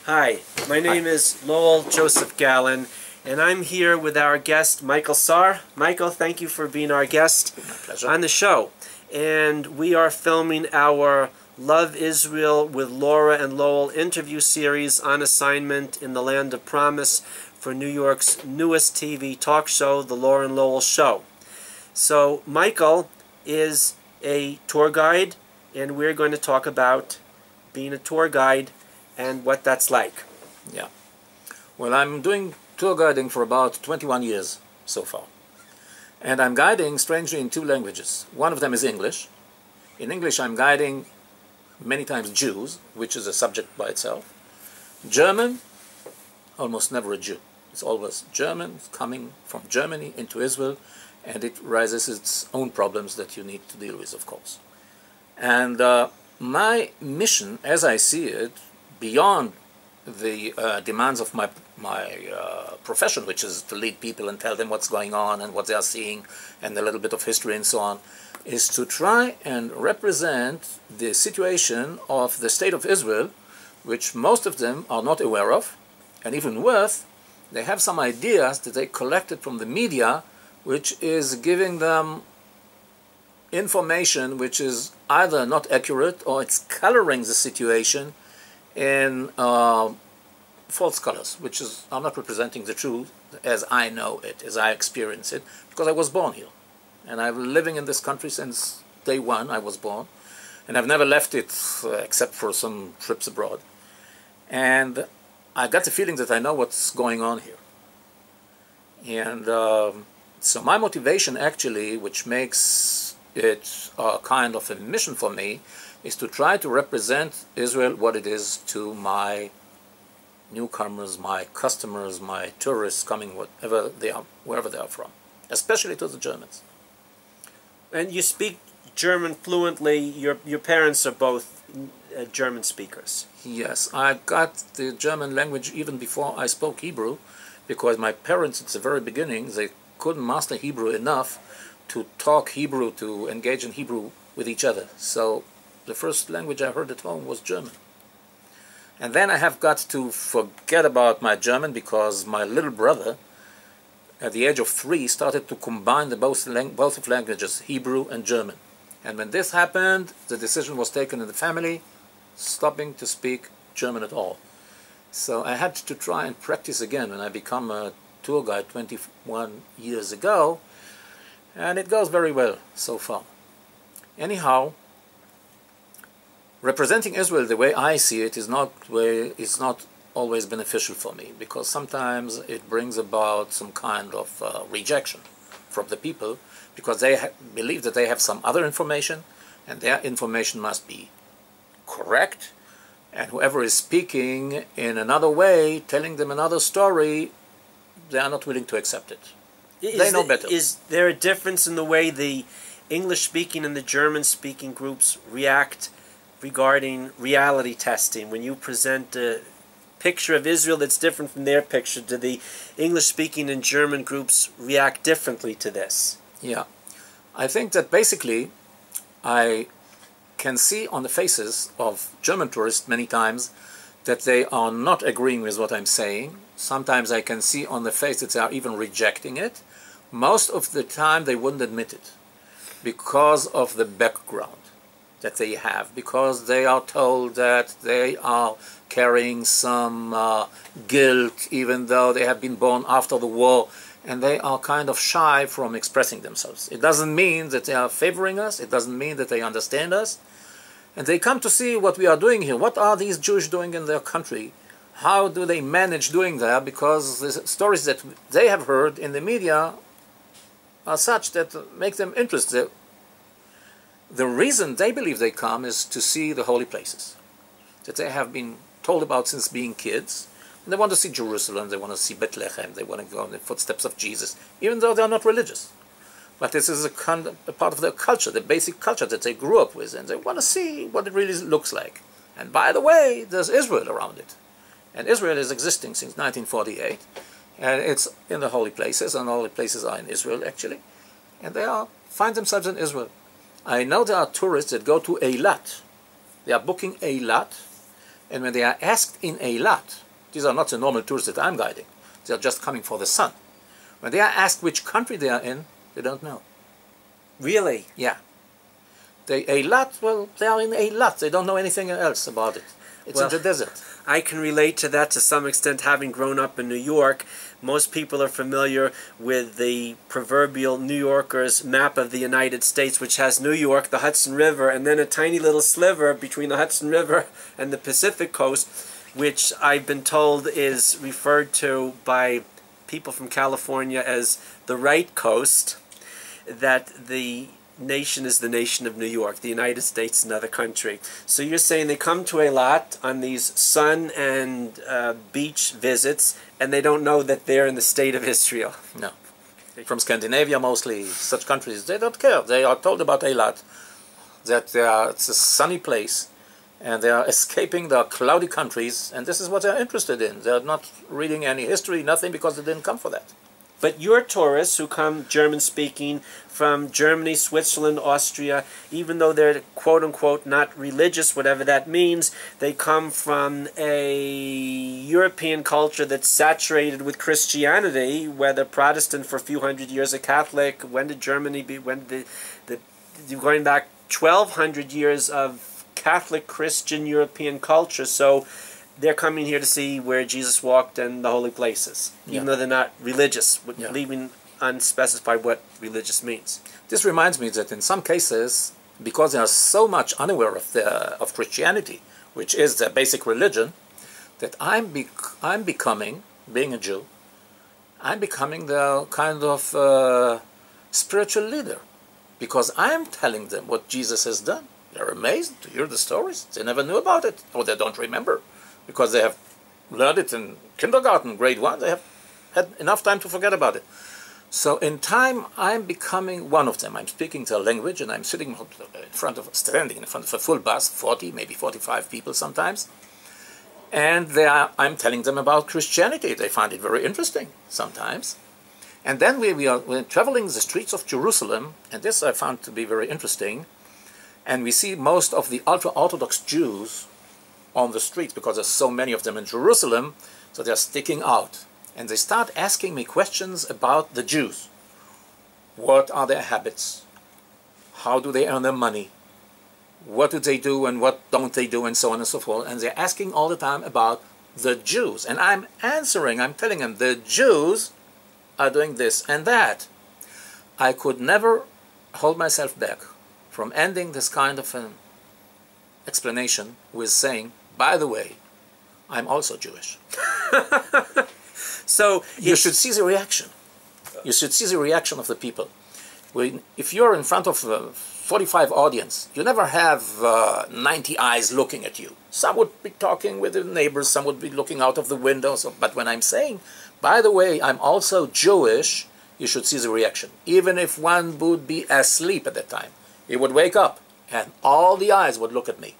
Hi, my name is Lowell Joseph Gallin, and I'm here with our guest, Michael Saar. Michael, thank you for being our guest on the show. And we are filming our Love Israel with Laura and Lowell interview series on assignment in the Land of Promise for New York's newest TV talk show, The Laura and Lowell Show. So Michael is a tour guide, and we're going to talk about being a tour guide and what that's like. Yeah. Well, I'm doing tour guiding for about 21 years so far. And I'm guiding, strangely, in two languages. One of them is English. In English, I'm guiding many times Jews, which is a subject by itself. German, almost never a Jew. It's always Germans coming from Germany into Israel, and it raises its own problems that you need to deal with, of course. And my mission, as I see it, beyond the demands of my profession, which is to lead people and tell them what's going on and what they are seeing and a little bit of history and so on, is to try and represent the situation of the state of Israel, which most of them are not aware of, and even worse, they have some ideas that they collected from the media, which is giving them information which is either not accurate or it's coloring the situation in false colors, which is, I'm not representing the truth as I know it, as I experience it, because I was born here. And I've been living in this country since day one I was born. And I've never left it except for some trips abroad. And I got the feeling that I know what's going on here. And so my motivation actually, which makes it a kind of a mission for me, is to try to represent Israel what it is to my newcomers, my customers, my tourists coming whatever they are, wherever they are from, especially to the Germans. And you speak German fluently. Your parents are both German speakers. Yes, I got the German language even before I spoke Hebrew, because my parents at the very beginning, they couldn't master Hebrew enough to talk Hebrew, to engage in Hebrew with each other. So the first language I heard at home was German. And then I have got to forget about my German because my little brother, at the age of 3, started to combine the both of languages, Hebrew and German. And when this happened, the decision was taken in the family, stopping to speak German at all. So I had to try and practice again when I became a tour guide 21 years ago, and it goes very well so far. Anyhow, representing Israel the way I see it is not always beneficial for me, because sometimes it brings about some kind of rejection from the people, because they believe that they have some other information, and their information must be correct, and whoever is speaking in another way, telling them another story, they are not willing to accept it. They know better. Is there a difference in the way the English-speaking and the German-speaking groups react regarding reality testing? When you present a picture of Israel that's different from their picture, do the English-speaking and German groups react differently to this? Yeah. I think that basically I can see on the faces of German tourists many times that they are not agreeing with what I'm saying. Sometimes I can see on the face that they are even rejecting it. Most of the time they wouldn't admit it because of the background that they have, because they are told that they are carrying some guilt even though they have been born after the war, and they are kind of shy from expressing themselves. It doesn't mean that they are favoring us, it doesn't mean that they understand us, and they come to see what we are doing here. What are these Jews doing in their country? How do they manage doing that? Because the stories that they have heard in the media are such that make them interested. The reason they believe they come is to see the holy places that they have been told about since being kids. And they want to see Jerusalem, they want to see Bethlehem, they want to go in the footsteps of Jesus, even though they are not religious. But this is a part of their culture, the basic culture that they grew up with, and they want to see what it really looks like. And by the way, there's Israel around it. And Israel is existing since 1948, and it's in the holy places, and all the places are in Israel, actually. And they find themselves in Israel. I know there are tourists that go to Eilat. They are booking Eilat, And when they are asked in Eilat, these are not the normal tourists that I'm guiding, they are just coming for the sun. When they are asked which country they are in, they don't know. Really? Yeah. Eilat, well, they are in Eilat, they don't know anything else about it. It's in the desert. I can relate to that to some extent, having grown up in New York. Most people are familiar with the proverbial New Yorker's map of the United States, which has New York, the Hudson River, and then a tiny little sliver between the Hudson River and the Pacific coast, which I've been told is referred to by people from California as the right coast, that the nation is the nation of New York, the United States, another country. So you're saying they come to Eilat on these sun and beach visits, and they don't know that they're in the state of Israel. No. From Scandinavia mostly, such countries, they don't care. They are told about Eilat, that it's a sunny place, and they are escaping the cloudy countries, and this is what they're interested in. They're not reading any history, nothing, because they didn't come for that. But your tourists who come German-speaking from Germany, Switzerland, Austria, even though they're quote-unquote not religious, whatever that means, they come from a European culture that's saturated with Christianity, whether Protestant for a few hundred years or Catholic. When did Germany be, you're going back 1,200 years of Catholic Christian European culture, so they're coming here to see where Jesus walked and the holy places, even though they're not religious, leaving unspecified what religious means. This reminds me that in some cases, because they are so much unaware of Christianity, which is their basic religion, that I'm becoming, being a Jew, I'm becoming the kind of spiritual leader, because I'm telling them what Jesus has done. They're amazed to hear the stories. They never knew about it, or they don't remember, because they have learned it in kindergarten, grade 1. They have had enough time to forget about it. So in time, I'm becoming one of them. I'm speaking their language, and I'm standing in front of a full bus, 40, maybe 45 people sometimes. And I'm telling them about Christianity. They find it very interesting sometimes. And then we're traveling the streets of Jerusalem, and this I found to be very interesting. And we see most of the ultra-Orthodox Jews on the streets, because there's so many of them in Jerusalem, so they're sticking out. And they start asking me questions about the Jews. What are their habits? How do they earn their money? What do they do and what don't they do, and so on and so forth. And they're asking all the time about the Jews. And I'm answering, I'm telling them, the Jews are doing this and that. I could never hold myself back from ending this kind of an explanation with saying, by the way, I'm also Jewish. So you should see the reaction. You should see the reaction of the people. If you're in front of a 45 audience, you never have 90 eyes looking at you. Some would be talking with the neighbors, some would be looking out of the windows. But when I'm saying, by the way, I'm also Jewish, you should see the reaction. Even if one would be asleep at that time, he would wake up and all the eyes would look at me.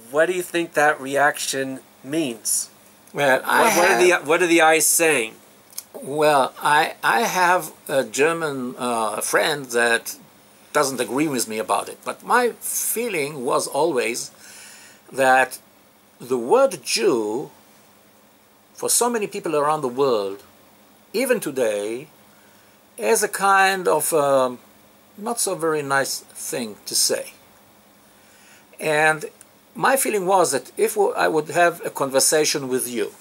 What do you think that reaction means? Well, what are the eyes saying? Well, I have a German friend that doesn't agree with me about it, but my feeling was always that the word Jew, for so many people around the world, even today, is a kind of not so very nice thing to say. And my feeling was that if I would have a conversation with you,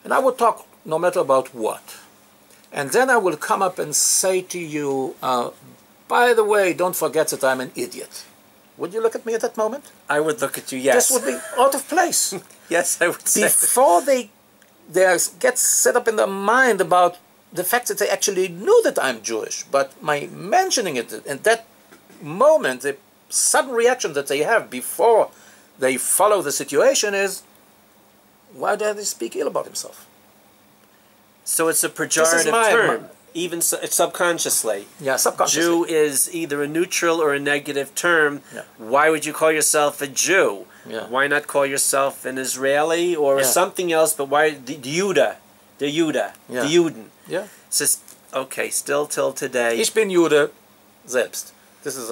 and I would talk no matter about what, and then I will come up and say to you, by the way, don't forget that I'm an idiot. Would you look at me at that moment? I would look at you, yes. This would be out of place. Yes, I would say. Before they get set up in their mind about the fact that they actually knew that I'm Jewish, but my mentioning it in that moment, the sudden reaction that they have before they follow the situation is, why do they speak ill about himself? So it's a pejorative term, even subconsciously. Yeah, subconsciously. Jew is either a neutral or a negative term. Yeah. Why would you call yourself a Jew? Yeah. Why not call yourself an Israeli or something else? But why the Jude, the Juden? Yeah. Says, okay, still till today. Ich bin Jude selbst. This is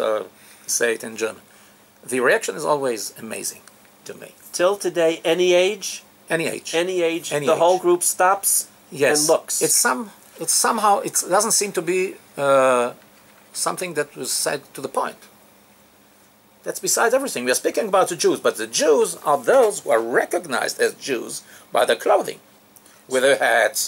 say it in German. The reaction is always amazing. to me. Till today, any age? Any age. Any age, Any the age. whole group stops Yes. and looks. It's somehow, it doesn't seem to be something that was said to the point. That's besides everything. We are speaking about the Jews, but the Jews are those who are recognized as Jews by their clothing, with their hats,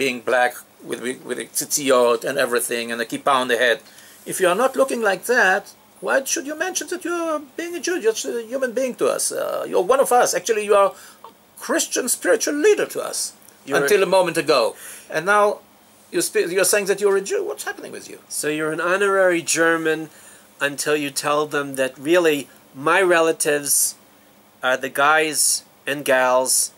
being black, with a tzitziot and everything, and a kippah on the head. If you are not looking like that, why should you mention that you're being a Jew? You're just a human being to us. You're one of us. Actually, you are a Christian spiritual leader to us until a moment ago. And now you're saying that you're a Jew. What's happening with you? So you're an honorary German until you tell them that really my relatives are the guys and gals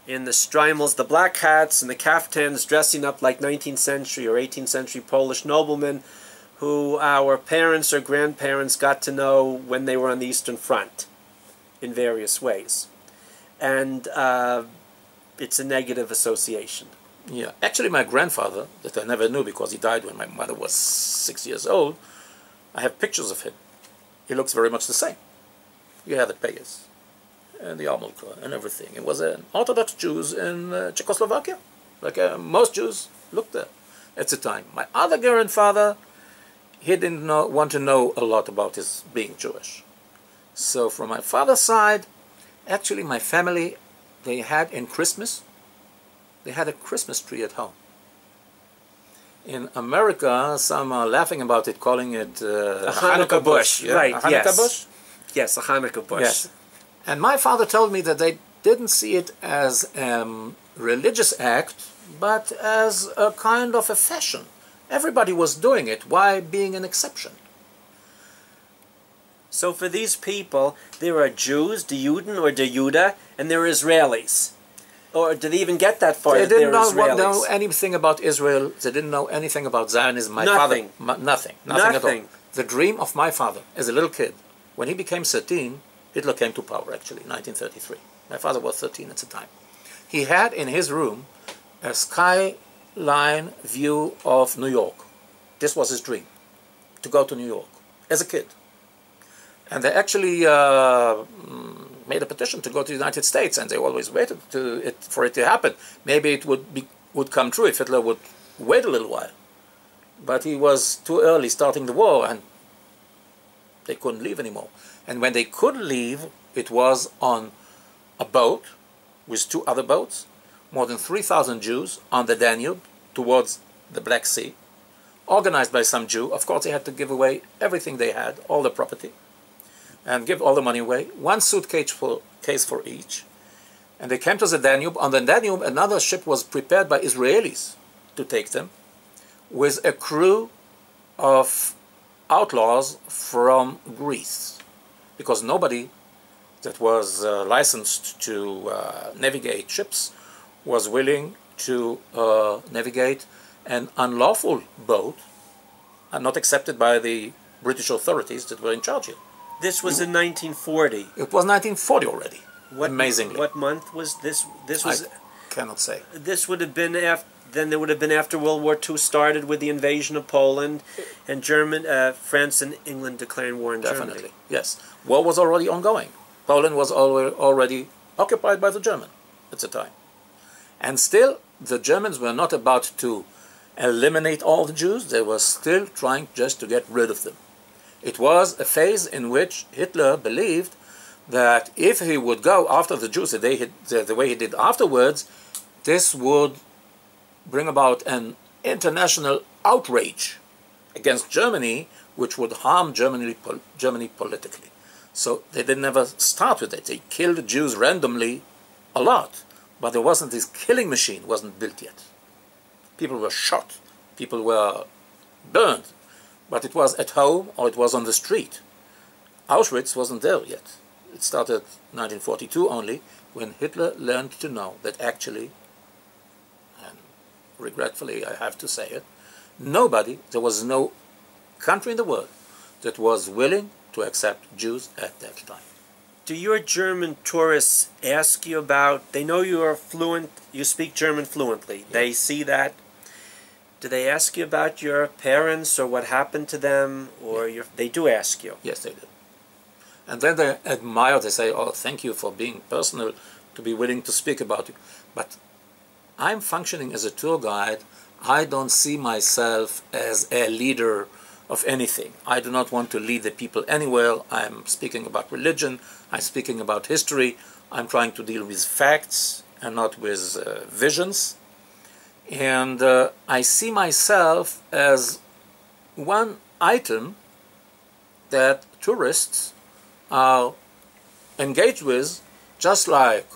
in the streimels, the black hats and the kaftans, dressing up like 19th century or 18th century Polish noblemen who our parents or grandparents got to know when they were on the Eastern Front in various ways. And it's a negative association. Yeah. Actually, my grandfather, that I never knew because he died when my mother was 6 years old, I have pictures of him. He looks very much the same. You had the payas and the yarmulke and everything. It was an Orthodox Jews in Czechoslovakia, like most Jews looked there at the time. My other grandfather, he didn't want to know a lot about his being Jewish. So from my father's side, actually my family, they had in Christmas, they had a Christmas tree at home. In America, some are laughing about it, calling it a Hanukkah bush. Yeah? Right, a Hanukkah yes. bush? Yes, a Hanukkah bush. Yes. And my father told me that they didn't see it as a religious act, but as a kind of a fashion. Everybody was doing it. Why being an exception? So for these people, there are Jews, the Juden or the Juda, and there are Israelis. Or did they even get that far? They didn't Israelis? know anything about Israel. They didn't know anything about Zionism. Nothing. Nothing at all. The dream of my father as a little kid, when he became 13, Hitler came to power, actually, 1933. My father was 13 at the time. He had in his room a skyline view of New York. This was his dream, to go to New York as a kid. And they actually made a petition to go to the United States, and they always waited for it to happen. Maybe it would come true if Hitler would wait a little while. But he was too early starting the war, and they couldn't leave anymore. And when they could leave, it was on a boat with 2 other boats, more than 3,000 Jews on the Danube towards the Black Sea, organized by some Jew. Of course, they had to give away everything they had, all the property, and give all the money away, 1 suitcase for each. And they came to the Danube. On the Danube, another ship was prepared by Israelis to take them, with a crew of outlaws from Greece, because nobody that was licensed to navigate ships was willing to navigate an unlawful boat, and not accepted by the British authorities that were in charge here. This was in 1940. It was 1940 already. Amazingly. What month was this? This was. I cannot say. This would have been after. Then it would have been after World War II started with the invasion of Poland, and France and England declaring war on Germany. Definitely, yes. War was already ongoing. Poland was already occupied by the Germans at the time. And still, the Germans were not about to eliminate all the Jews. They were still trying just to get rid of them. It was a phase in which Hitler believed that if he would go after the Jews the way he did afterwards, this would bring about an international outrage against Germany, which would harm Germany politically. So they didn't ever start with it. They killed Jews randomly a lot, but there wasn't this killing machine wasn't built yet. People were shot, people were burned, but it was at home or it was on the street. Auschwitz wasn't there yet. It started 1942 only, when Hitler learned to know that actually, and regretfully I have to say it, there was no country in the world that was willing to accept Jews at that time. Do your German tourists ask you about, they know you are fluent, you speak German fluently, Yeah. They see that. Do they ask you about your parents or what happened to them, or Yeah. they do ask you? Yes, they do. And then they admire, they say, oh, thank you for being personal, to be willing to speak about it. But I'm functioning as a tour guide. I don't see myself as a leader of anything. I do not want to lead the people anywhere. I'm speaking about religion. I'm speaking about history. I'm trying to deal with facts and not with visions. And I see myself as one item that tourists are engaged with, just like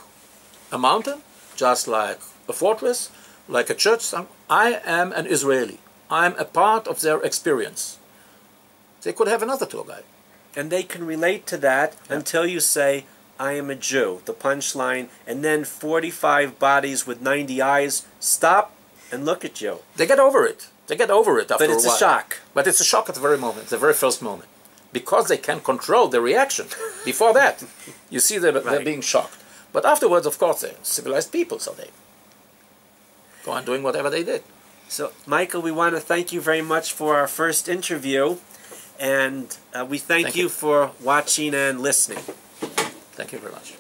a mountain, just like a fortress, like a church. I am an Israeli. I'm a part of their experience. They could have another tour guide. And they can relate to that until you say, I am a Jew, the punchline, and then 45 bodies with 90 eyes stop and look at you. They get over it. They get over it after a while. But it's a shock. But it's a shock at the very moment, the very first moment. Because they can control the reaction. Before that, you see they're being shocked. But afterwards, of course, they're civilized people, so they go on doing whatever they did. So, Michael, we want to thank you very much for our first interview. And we thank you for watching and listening. Thank you very much.